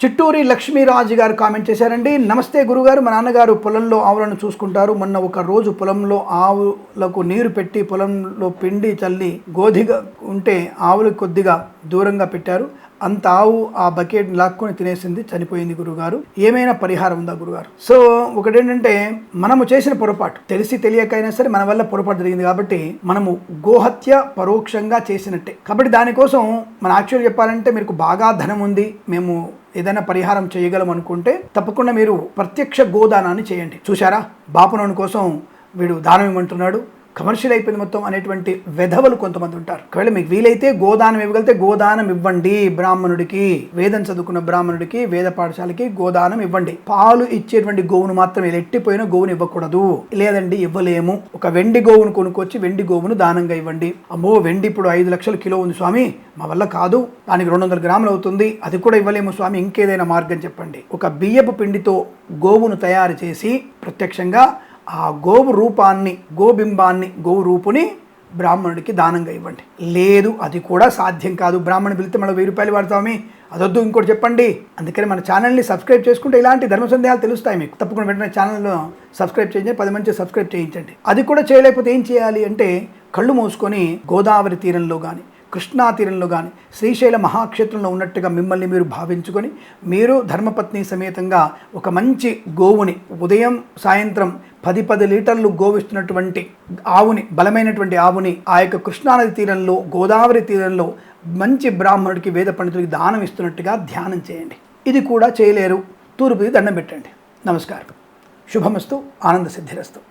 చిట్టూరి లక్ష్మీరాజు గారు కామెంట్ చేశారండి. నమస్తే గురుగారు, మా నాన్నగారు పొలంలో ఆవులను చూసుకుంటారు. మొన్న ఒక రోజు పొలంలో ఆవులకు నీరు పెట్టి పొలంలో పిండి చల్లి గోధిగా ఉంటే ఆవులకు కొద్దిగా దూరంగా పెట్టారు. అంత ఆవు ఆ బకెట్ లాక్కొని తినేసింది, చనిపోయింది గురుగారు. ఏమైనా పరిహారం ఉందా గురుగారు? సో ఒకటేంటంటే, మనము చేసిన పొరపాటు తెలిసి తెలియకైనా సరే మన వల్ల పొరపాటు జరిగింది కాబట్టి మనము గోహత్య పరోక్షంగా చేసినట్టే. కాబట్టి దానికోసం మన యాక్చువల్ చెప్పాలంటే, మీకు బాగా ధనం ఉంది, మేము ఏదైనా పరిహారం చేయగలం అనుకుంటే తప్పకుండా మీరు ప్రత్యక్ష గోదానాన్ని చేయండి. చూశారా, బాపునోని కోసం వీడు దానం ఇవ్వమంటున్నాడు, కమర్షియల్ అయిపోయింది మొత్తం అనేటువంటి వెధవలు కొంతమంది ఉంటారు. ఒకవేళ మీకు వీలైతే గోదానం ఇవ్వగలిగితే గోదానం ఇవ్వండి. బ్రాహ్మణుడికి, వేదం చదువుకున్న బ్రాహ్మణుడికి, వేద పాఠశాలకి గోదానం ఇవ్వండి. పాలు ఇచ్చేటువంటి గోవును మాత్రమే, ఎట్టిపోయిన గోవును ఇవ్వకూడదు. లేదండి ఇవ్వలేము, ఒక వెండి గోవును కొనుక్కొచ్చి వెండి గోవును దానంగా ఇవ్వండి. అమ్మో వెండి ఇప్పుడు 5 లక్షల కిలో ఉంది స్వామి, మా వల్ల కాదు, దానికి 200 గ్రాములు అవుతుంది, అది కూడా ఇవ్వలేము స్వామి, ఇంకేదైనా మార్గం చెప్పండి. ఒక బియ్యపు పిండితో గోవును తయారు చేసి ప్రత్యక్షంగా ఆ గోవు రూపాన్ని, గోబింబాన్ని, గోవు రూపుని బ్రాహ్మణుడికి దానంగా ఇవ్వండి. లేదు అది కూడా సాధ్యం కాదు, బ్రాహ్మణుడు పిలిస్తే మనం 1000 రూపాయలు వాడతామే, అదొద్దు ఇంకోటి చెప్పండి. అందుకని మన ఛానల్ని సబ్స్క్రైబ్ చేసుకుంటే ఇలాంటి ధర్మ సందేహాలు తెలుస్తాయి మీకు. తప్పకుండా వెంటనే ఛానల్లో సబ్స్క్రైబ్ చేయించండి, 10 మంది సబ్స్క్రైబ్ చేయించండి. అది కూడా చేయలేకపోతే ఏం చేయాలి అంటే, కళ్ళు మూసుకొని గోదావరి తీరంలో కానీ, కృష్ణా తీరంలో కానీ, శ్రీశైల మహాక్షేత్రంలో ఉన్నట్టుగా మిమ్మల్ని మీరు భావించుకొని, మీరు ధర్మపత్ని సమేతంగా ఒక మంచి గోవుని, ఉదయం సాయంత్రం 10 లీటర్లు గోవిస్తున్నటువంటి ఆవుని, బలమైనటువంటి ఆవుని ఆ యొక్క కృష్ణానది తీరంలో, గోదావరి తీరంలో మంచి బ్రాహ్మణుడికి, వేద పండితుడికి దానం ఇస్తున్నట్టుగా ధ్యానం చేయండి. ఇది కూడా చేయలేరు, తూర్పుది దండం పెట్టండి. నమస్కారం. శుభమస్తు, ఆనంద సిద్ధిరస్తు.